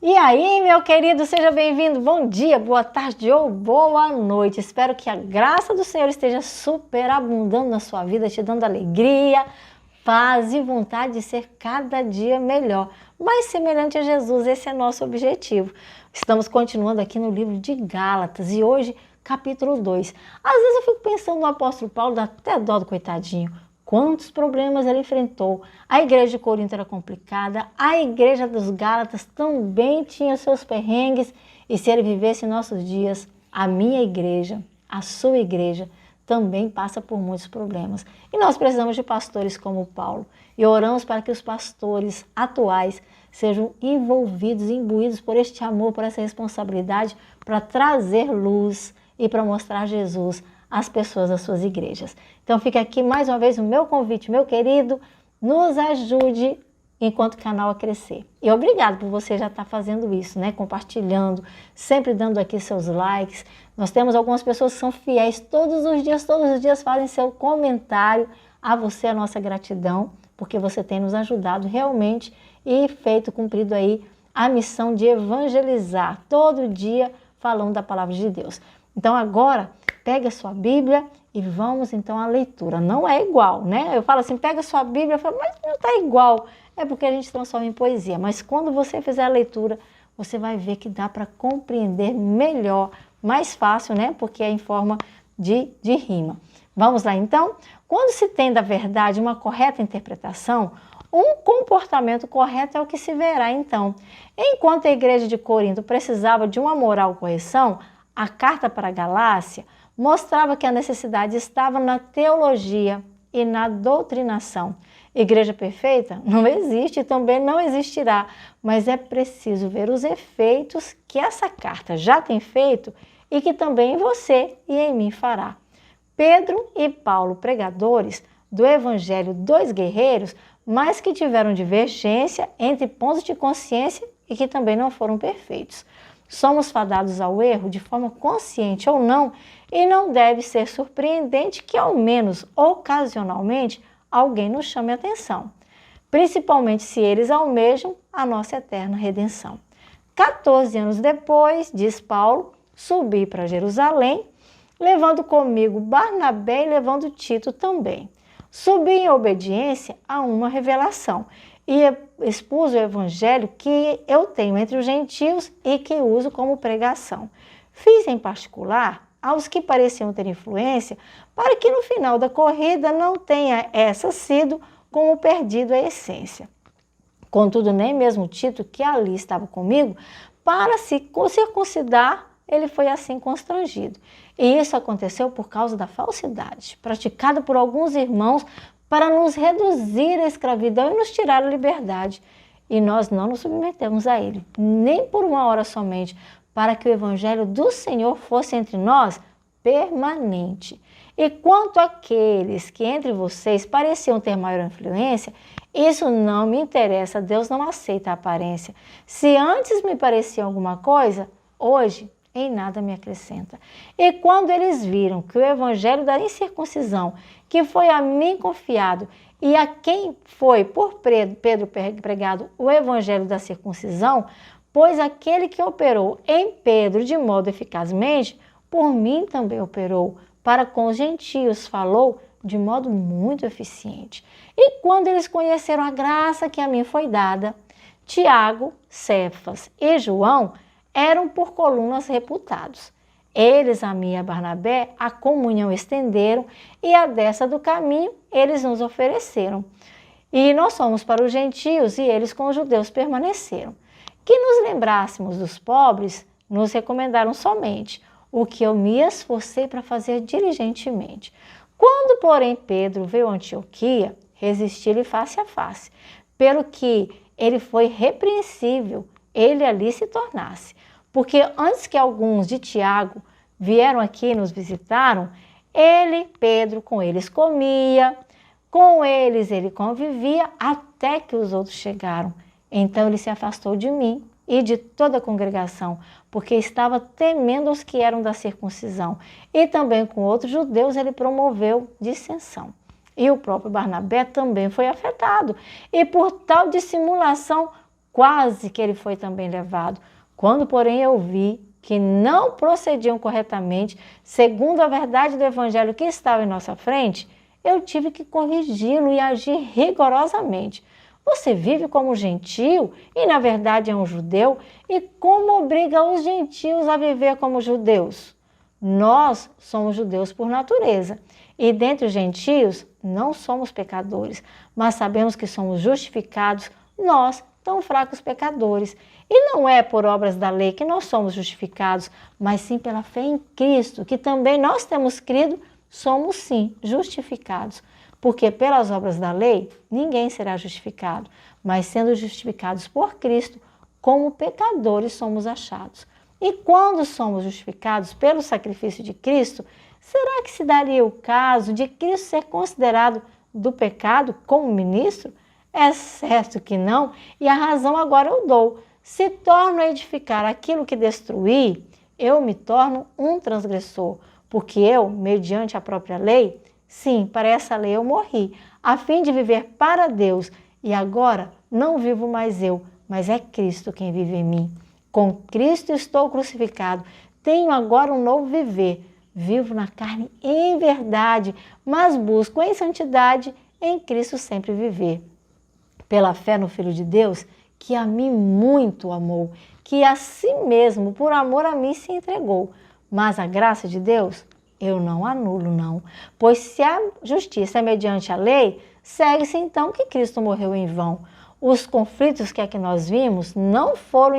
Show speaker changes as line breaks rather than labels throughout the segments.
E aí, meu querido, seja bem-vindo. Bom dia, boa tarde ou boa noite. Espero que a graça do Senhor esteja superabundando na sua vida, te dando alegria, paz e vontade de ser cada dia melhor, mais semelhante a Jesus. Esse é nosso objetivo. Estamos continuando aqui no livro de Gálatas e hoje, capítulo 2. Às vezes eu fico pensando no apóstolo Paulo, dá até dó do coitadinho. Quantos problemas ele enfrentou. A igreja de Corinto era complicada, a igreja dos Gálatas também tinha seus perrengues, e se ele vivesse em nossos dias, a minha igreja, a sua igreja, também passa por muitos problemas. E nós precisamos de pastores como Paulo, e oramos para que os pastores atuais sejam envolvidos, imbuídos por este amor, por essa responsabilidade, para trazer luz e para mostrar Jesus às pessoas das suas igrejas. Então fica aqui mais uma vez o meu convite, meu querido, nos ajude enquanto o canal a crescer. E obrigado por você já estar fazendo isso, né? Compartilhando, sempre dando aqui seus likes. Nós temos algumas pessoas que são fiéis todos os dias fazem seu comentário. A você a nossa gratidão, porque você tem nos ajudado realmente e cumprido aí a missão de evangelizar todo dia falando da palavra de Deus. Então agora, pega a sua Bíblia e vamos então à leitura. Não é igual, né? Eu falo assim, pega a sua Bíblia, eu falo, mas não está igual. É porque a gente transforma em poesia. Mas quando você fizer a leitura, você vai ver que dá para compreender melhor, mais fácil, né? Porque é em forma de rima. Vamos lá então? Quando se tem da verdade uma correta interpretação, um comportamento correto é o que se verá então. Enquanto a igreja de Corinto precisava de uma moral correção, a carta para a Galácia mostrava que a necessidade estava na teologia e na doutrinação. Igreja perfeita não existe e também não existirá, mas é preciso ver os efeitos que essa carta já tem feito e que também em você e em mim fará. Pedro e Paulo, pregadores do Evangelho, dois guerreiros, mas que tiveram divergência entre pontos de consciência e que também não foram perfeitos. Somos fadados ao erro de forma consciente ou não, e não deve ser surpreendente que, ao menos ocasionalmente, alguém nos chame a atenção, principalmente se eles almejam a nossa eterna redenção. 14 anos depois, diz Paulo, subi para Jerusalém, levando comigo Barnabé e levando Tito também. Subi em obediência a uma revelação e expus o evangelho que eu tenho entre os gentios e que uso como pregação. Fiz em particular aos que pareciam ter influência, para que no final da corrida não tenha essa sido como perdido a essência. Contudo, nem mesmo Tito, que ali estava comigo, para se circuncidar, ele foi assim constrangido. E isso aconteceu por causa da falsidade, praticada por alguns irmãos para nos reduzir à escravidão e nos tirar a liberdade. E nós não nos submetemos a ele, nem por uma hora somente, para que o evangelho do Senhor fosse entre nós permanente. E quanto àqueles que entre vocês pareciam ter maior influência, isso não me interessa, Deus não aceita a aparência. Se antes me parecia alguma coisa, hoje em nada me acrescenta. E quando eles viram que o evangelho da incircuncisão, que foi a mim confiado, e a quem foi por Pedro pregado o evangelho da circuncisão, pois aquele que operou em Pedro de modo eficazmente, por mim também operou, para com os gentios falou de modo muito eficiente. E quando eles conheceram a graça que a mim foi dada, Tiago, Cefas e João eram por colunas reputados. Eles, a mim e a Barnabé, a comunhão estenderam e a destra do caminho eles nos ofereceram. E nós fomos para os gentios e eles com os judeus permaneceram. Que nos lembrássemos dos pobres, nos recomendaram somente o que eu me esforcei para fazer diligentemente. Quando, porém, Pedro veio a Antioquia, resisti-lhe face a face, pelo que ele foi repreensível, ele ali se tornasse. Porque antes que alguns de Tiago vieram aqui e nos visitaram, ele, Pedro, com eles comia, com eles ele convivia, até que os outros chegaram. Então ele se afastou de mim e de toda a congregação, porque estava temendo os que eram da circuncisão. E também com outros judeus ele promoveu dissensão. E o próprio Barnabé também foi afetado. E por tal dissimulação quase que ele foi também levado. Quando, porém, eu vi que não procediam corretamente, segundo a verdade do evangelho que estava em nossa frente, eu tive que corrigi-lo e agir rigorosamente. Você vive como gentio e, na verdade, é um judeu, e como obriga os gentios a viver como judeus? Nós somos judeus por natureza, e dentre os gentios não somos pecadores, mas sabemos que somos justificados, nós, tão fracos pecadores. E não é por obras da lei que nós somos justificados, mas sim pela fé em Cristo, que também nós temos crido, somos sim justificados. Porque pelas obras da lei ninguém será justificado, mas sendo justificados por Cristo, como pecadores somos achados. E quando somos justificados pelo sacrifício de Cristo, será que se daria o caso de Cristo ser considerado do pecado como ministro? É certo que não, e a razão agora eu dou. Se torno a edificar aquilo que destruí, eu me torno um transgressor, porque eu, mediante a própria lei, sim, para essa lei eu morri, a fim de viver para Deus, e agora não vivo mais eu, mas é Cristo quem vive em mim. Com Cristo estou crucificado, tenho agora um novo viver, vivo na carne em verdade, mas busco em santidade em Cristo sempre viver. Pela fé no Filho de Deus, que a mim muito amou, que a si mesmo, por amor a mim, se entregou. Mas a graça de Deus, eu não anulo, não. Pois se a justiça é mediante a lei, segue-se então que Cristo morreu em vão. Os conflitos que aqui nós vimos não foram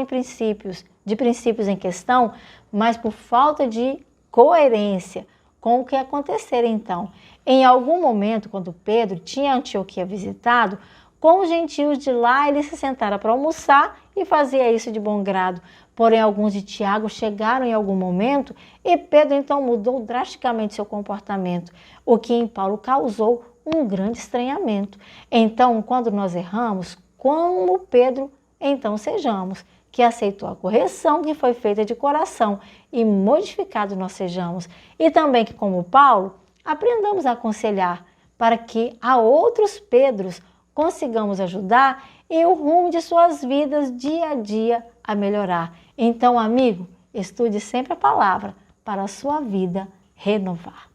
de princípios em questão, mas por falta de coerência com o que acontecera então. Em algum momento, quando Pedro tinha Antioquia visitado, com os gentios de lá, ele se sentara para almoçar e fazia isso de bom grado. Porém, alguns de Tiago chegaram em algum momento e Pedro então mudou drasticamente seu comportamento, o que em Paulo causou um grande estranhamento. Então, quando nós erramos, como Pedro, então sejamos, que aceitou a correção que foi feita de coração e modificado nós sejamos. E também que, como Paulo, aprendamos a aconselhar para que a outros Pedros consigamos ajudar e o rumo de suas vidas dia a dia a melhorar. Então, amigo, estude sempre a palavra para a sua vida renovar.